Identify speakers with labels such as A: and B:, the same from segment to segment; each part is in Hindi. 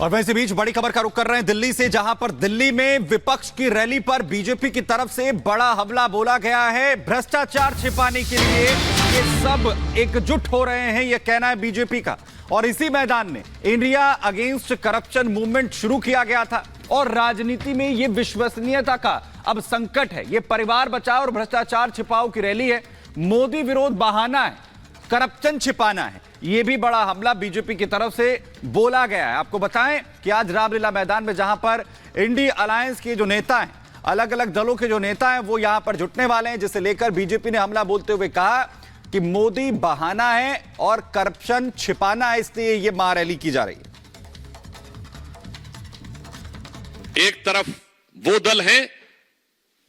A: और वैसे बीच बड़ी खबर का रुख कर रहे हैं दिल्ली से, जहां पर दिल्ली में विपक्ष की रैली पर बीजेपी की तरफ से बड़ा हमला बोला गया है। भ्रष्टाचार छिपाने के लिए ये सब एकजुट हो रहे हैं, यह कहना है बीजेपी का। और इसी मैदान में इंडिया अगेंस्ट करप्शन मूवमेंट शुरू किया गया था। और राजनीति में यह विश्वसनीयता का अब संकट है। यह परिवार बचाओ और भ्रष्टाचार छिपाओ की रैली है। मोदी विरोध बहाना है, करप्शन छिपाना है, यह भी बड़ा हमला बीजेपी की तरफ से बोला गया है। आपको बताएं कि आज रामलीला मैदान में जहां पर इंडी अलायंस के जो नेता हैं, अलग अलग दलों के जो नेता हैं, वो यहां पर जुटने वाले हैं, जिसे लेकर बीजेपी ने हमला बोलते हुए कहा कि मोदी बहाना है और करप्शन छिपाना है, इसलिए यह महारैली की जा रही है।
B: एक तरफ वो दल हैं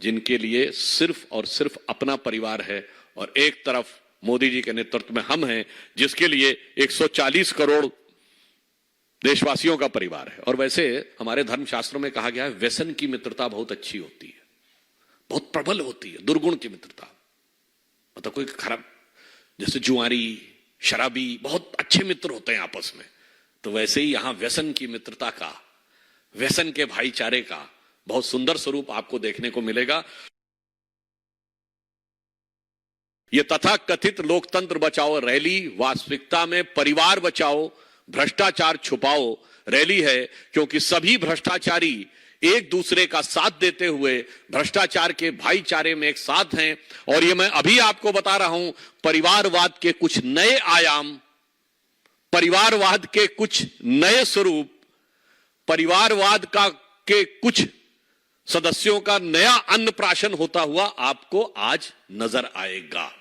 B: जिनके लिए सिर्फ और सिर्फ अपना परिवार है, और एक तरफ मोदी जी के नेतृत्व में हम हैं जिसके लिए 140 करोड़ देशवासियों का परिवार है। और वैसे हमारे धर्मशास्त्रों में कहा गया है, व्यसन की मित्रता बहुत अच्छी होती है, बहुत प्रबल होती है। दुर्गुण की मित्रता मतलब कोई खराब, जैसे जुआरी, शराबी बहुत अच्छे मित्र होते हैं आपस में, तो वैसे ही यहां व्यसन की मित्रता का, व्यसन के भाईचारे का बहुत सुंदर स्वरूप आपको देखने को मिलेगा। यह तथाकथित लोकतंत्र बचाओ रैली वास्तविकता में परिवार बचाओ भ्रष्टाचार छुपाओ रैली है, क्योंकि सभी भ्रष्टाचारी एक दूसरे का साथ देते हुए भ्रष्टाचार के भाईचारे में एक साथ हैं। और ये मैं अभी आपको बता रहा हूं, परिवारवाद के कुछ नए आयाम, परिवारवाद के कुछ नए स्वरूप, परिवारवाद के कुछ सदस्यों का नया अन्नप्राशन होता हुआ आपको आज नजर आएगा।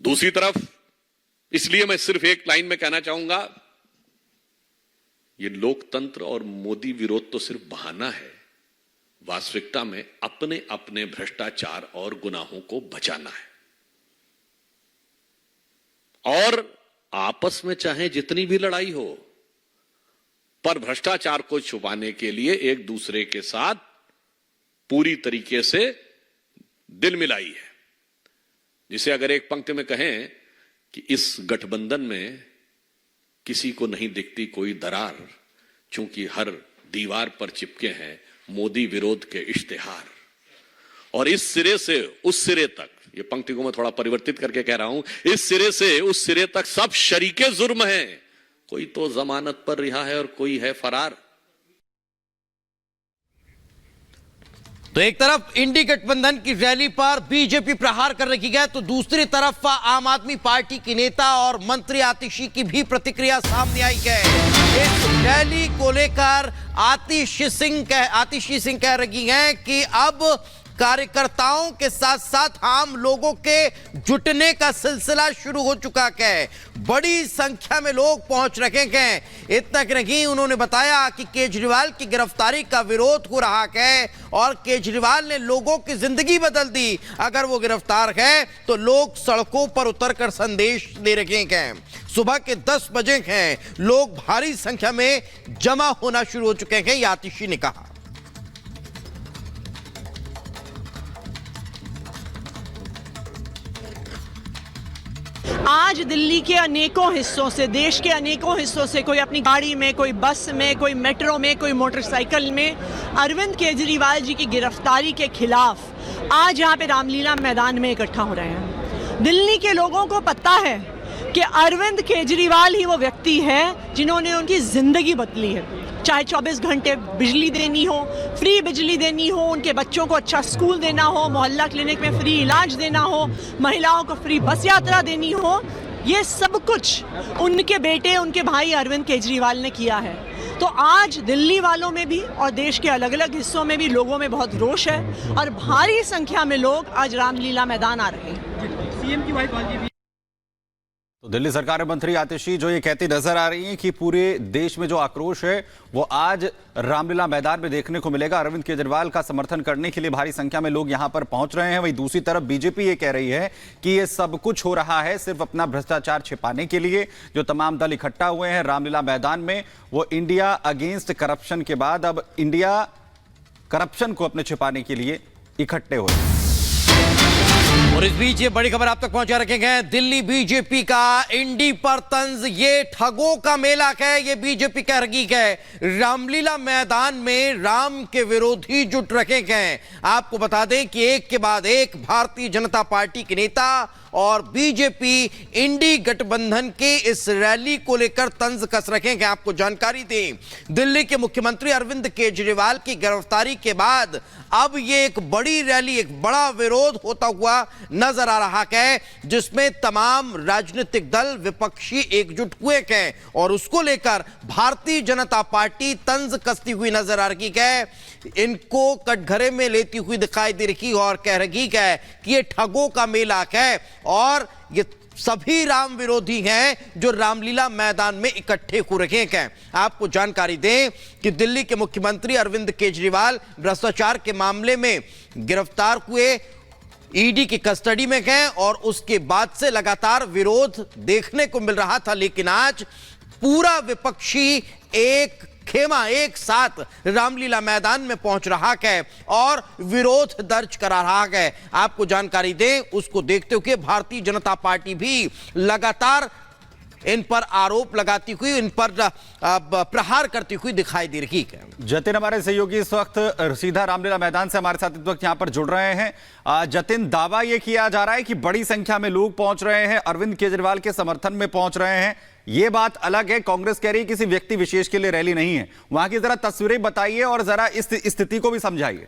B: दूसरी तरफ, इसलिए मैं सिर्फ एक लाइन में कहना चाहूंगा, यह लोकतंत्र और मोदी विरोध तो सिर्फ बहाना है। वास्तविकता में अपने अपने भ्रष्टाचार और गुनाहों को बचाना है। और आपस में चाहे जितनी भी लड़ाई हो, पर भ्रष्टाचार को छुपाने के लिए एक दूसरे के साथ पूरी तरीके से दिल मिलाई है। जिसे अगर एक पंक्ति में कहें कि इस गठबंधन में किसी को नहीं दिखती कोई दरार, क्योंकि हर दीवार पर चिपके हैं मोदी विरोध के इश्तिहार। और इस सिरे से उस सिरे तक, ये पंक्ति को मैं थोड़ा परिवर्तित करके कह रहा हूं, इस सिरे से उस सिरे तक सब शरीके जुर्म हैं, कोई तो जमानत पर रिहा है और कोई है फरार।
C: तो एक तरफ इंडी गठबंधन की रैली पर बीजेपी प्रहार करने की गई, तो दूसरी तरफ आम आदमी पार्टी की नेता और मंत्री आतिशी की भी प्रतिक्रिया सामने आई है। इस रैली को लेकर आतिशी सिंह कह रही हैं कि अब कार्यकर्ताओं के साथ साथ आम लोगों के जुटने का सिलसिला शुरू हो चुका है। बड़ी संख्या में लोग पहुंच रहे हैं। इतना कि नहीं, उन्होंने बताया कि केजरीवाल की गिरफ्तारी का विरोध हो रहा है और केजरीवाल ने लोगों की जिंदगी बदल दी। अगर वो गिरफ्तार है तो लोग सड़कों पर उतरकर संदेश दे रहे हैं। सुबह के 10 बजे हैं, लोग भारी संख्या में जमा होना शुरू हो चुके हैं, आतिशी ने कहा।
D: आज दिल्ली के अनेकों हिस्सों से, देश के अनेकों हिस्सों से, कोई अपनी गाड़ी में, कोई बस में, कोई मेट्रो में, कोई मोटरसाइकिल में अरविंद केजरीवाल जी की गिरफ्तारी के खिलाफ आज यहाँ पे रामलीला मैदान में इकट्ठा हो रहे हैं। दिल्ली के लोगों को पता है कि अरविंद केजरीवाल ही वो व्यक्ति है जिन्होंने उनकी जिंदगी बदली है। चाहे 24 घंटे बिजली देनी हो, फ्री बिजली देनी हो, उनके बच्चों को अच्छा स्कूल देना हो, मोहल्ला क्लिनिक में फ्री इलाज देना हो, महिलाओं को फ्री बस यात्रा देनी हो, ये सब कुछ उनके बेटे, उनके भाई अरविंद केजरीवाल ने किया है। तो आज दिल्ली वालों में भी और देश के अलग अलग हिस्सों में भी लोगों में बहुत रोष है और भारी संख्या में लोग आज रामलीला मैदान आ रहे हैं। सीएम की वाइफ
A: तो दिल्ली सरकार में मंत्री आतिशी जो ये कहती नजर आ रही हैं कि पूरे देश में जो आक्रोश है वो आज रामलीला मैदान में देखने को मिलेगा। अरविंद केजरीवाल का समर्थन करने के लिए भारी संख्या में लोग यहां पर पहुंच रहे हैं। वहीं दूसरी तरफ बीजेपी ये कह रही है कि ये सब कुछ हो रहा है सिर्फ अपना भ्रष्टाचार छिपाने के लिए। जो तमाम दल इकट्ठा हुए हैं रामलीला मैदान में, वो इंडिया अगेंस्ट करप्शन के बाद अब इंडिया करप्शन को अपने छिपाने के लिए इकट्ठे हो रहे हैं।
C: और इस बीच ये बड़ी खबर आप तक पहुंचा रखेंगे। दिल्ली बीजेपी का इंडी पर तंज, ये ठगों का मेला है, ये बीजेपी का हकीक है। रामलीला मैदान में राम के विरोधी जुट रखे गए। आपको बता दें कि एक के बाद एक भारतीय जनता पार्टी के नेता और बीजेपी इंडी गठबंधन के इस रैली को लेकर तंज कस रखेंगे। आपको जानकारी दें, दिल्ली के मुख्यमंत्री अरविंद केजरीवाल की गिरफ्तारी के बाद अब ये एक बड़ी रैली, एक बड़ा विरोध होता हुआ नजर आ रहा है, जिसमें तमाम राजनीतिक दल विपक्षी एकजुट हुए हैं और उसको लेकर भारतीय जनता पार्टी तंज कसती हुई नजर आ रही है। इनको कटघरे में लेती हुई दिखाई दे रही और कह रही है कि ये ठगों का मेला है और ये सभी राम विरोधी हैं जो रामलीला मैदान में इकट्ठे हो रहे हैं। आपको जानकारी दें कि दिल्ली के मुख्यमंत्री अरविंद केजरीवाल भ्रष्टाचार के मामले में गिरफ्तार हुए, ईडी की कस्टडी में गए और उसके बाद से लगातार विरोध देखने को मिल रहा था। लेकिन आज पूरा विपक्षी एक खेमा एक साथ रामलीला मैदान में पहुंच रहा है और विरोध दर्ज करा रहा है। आपको जानकारी दें, उसको देखते हुए भारतीय जनता पार्टी भी लगातार इन पर आरोप लगाती हुई, इन पर प्रहार करती हुई दिखाई दे रही है।
A: जतिन हमारे सहयोगी इस वक्त सीधा रामलीला मैदान से हमारे साथ इस वक्त यहां पर जुड़ रहे हैं। जतिन, दावा यह किया जा रहा है कि बड़ी संख्या में लोग पहुंच रहे हैं, अरविंद केजरीवाल के समर्थन में पहुंच रहे हैं। यह बात अलग है, कांग्रेस कह रही है किसी व्यक्ति विशेष के लिए रैली नहीं है। वहां की जरा तस्वीरें बताइए और जरा इस स्थिति को भी समझाइए।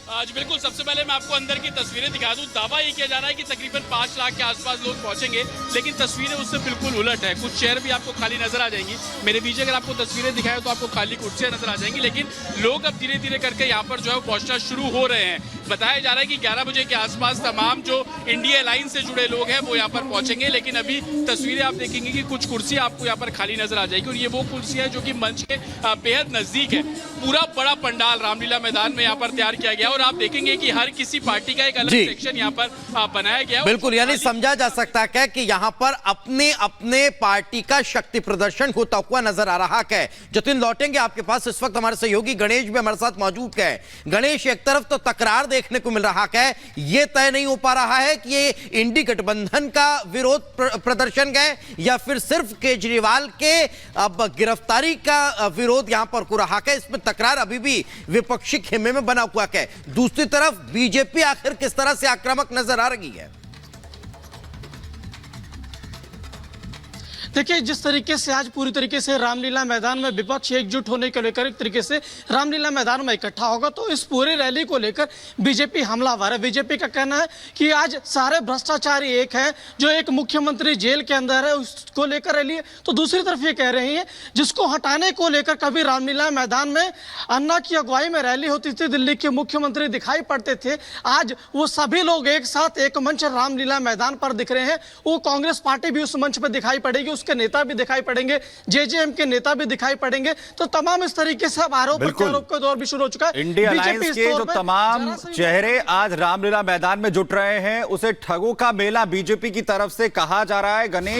E: आज बिल्कुल, सबसे पहले मैं आपको अंदर की तस्वीरें दिखा दूं। दावा ये किया जा रहा है कि तकरीबन 5 लाख के आसपास लोग पहुंचेंगे, लेकिन तस्वीरें उससे बिल्कुल उलट है। कुछ चेयर भी आपको खाली नजर आ जाएंगी। मेरे पीछे अगर आपको तस्वीरें दिखाएं तो आपको खाली कुर्सियां नजर आ जाएंगी, लेकिन लोग अब धीरे धीरे करके यहाँ पर जो है पहुंचना शुरू हो रहे हैं। बताया जा रहा है कि 11 बजे के आसपास तमाम जो इंडिया अलायंस से जुड़े लोग हैं वो यहाँ पर पहुंचेंगे, लेकिन अभी तस्वीरें आप देखेंगे कि कुछ कुर्सियां आपको यहाँ पर खाली नजर आ जाएगी और ये वो कुर्सियां जो कि मंच के बेहद नजदीक है। पूरा बड़ा पंडाल रामलीला मैदान में यहाँ पर तैयार किया गया और आप देखेंगे कि हर किसी पार्टी का एक अलग सेक्शन यहाँ पर बनाया गया।
C: बिल्कुल, यानी समझा जा सकता है कि यहाँ पर अपने अपने पार्टी का शक्ति प्रदर्शन होता हुआ नजर आ रहा है। जतिन, लौटेंगे आपके पास। इस वक्त हमारे सहयोगी गणेश भी हमारे साथ मौजूद है। गणेश, एक तरफ तो तकरार देखने को मिल रहा है, यह तय नहीं हो पा रहा है कि ये इंडी गठबंधन का विरोध प्रदर्शन है या फिर सिर्फ केजरीवाल के अब गिरफ्तारी का विरोध यहां पर हो रहा है। इसमें तकरार अभी भी विपक्षी खेमे में बना हुआ है। दूसरी तरफ बीजेपी आखिर किस तरह से आक्रामक नजर आ रही है?
F: देखिए, जिस तरीके से आज पूरी तरीके से रामलीला मैदान में विपक्ष एकजुट होने को लेकर एक तरीके से रामलीला मैदान में इकट्ठा होगा, तो इस पूरी रैली को लेकर बीजेपी हमलावर है। बीजेपी का कहना है कि आज सारे भ्रष्टाचारी एक हैं, जो एक मुख्यमंत्री जेल के अंदर है उसको लेकर रैली है, तो दूसरी तरफ ये कह रही है जिसको हटाने को लेकर कभी रामलीला मैदान में अन्ना की अगुवाई में रैली होती थी, दिल्ली के मुख्यमंत्री दिखाई पड़ते थे, आज वो सभी लोग एक साथ एक मंच रामलीला मैदान पर दिख रहे हैं। वो कांग्रेस पार्टी भी उस मंच पर दिखाई पड़ेगी, के नेता भी दिखाई पड़ेंगे, जेजेएम के नेता भी दिखाई पड़ेंगे। तो तमाम इस तरीके से अब आरोप प्रत्यारोप का दौर भी शुरू हो चुका है।
A: इंडिया अलायंस के जो तमाम चेहरे आज रामलीला मैदान में जुट रहे हैं, उसे ठगों का मेला बीजेपी की तरफ से कहा जा रहा है। गणेश,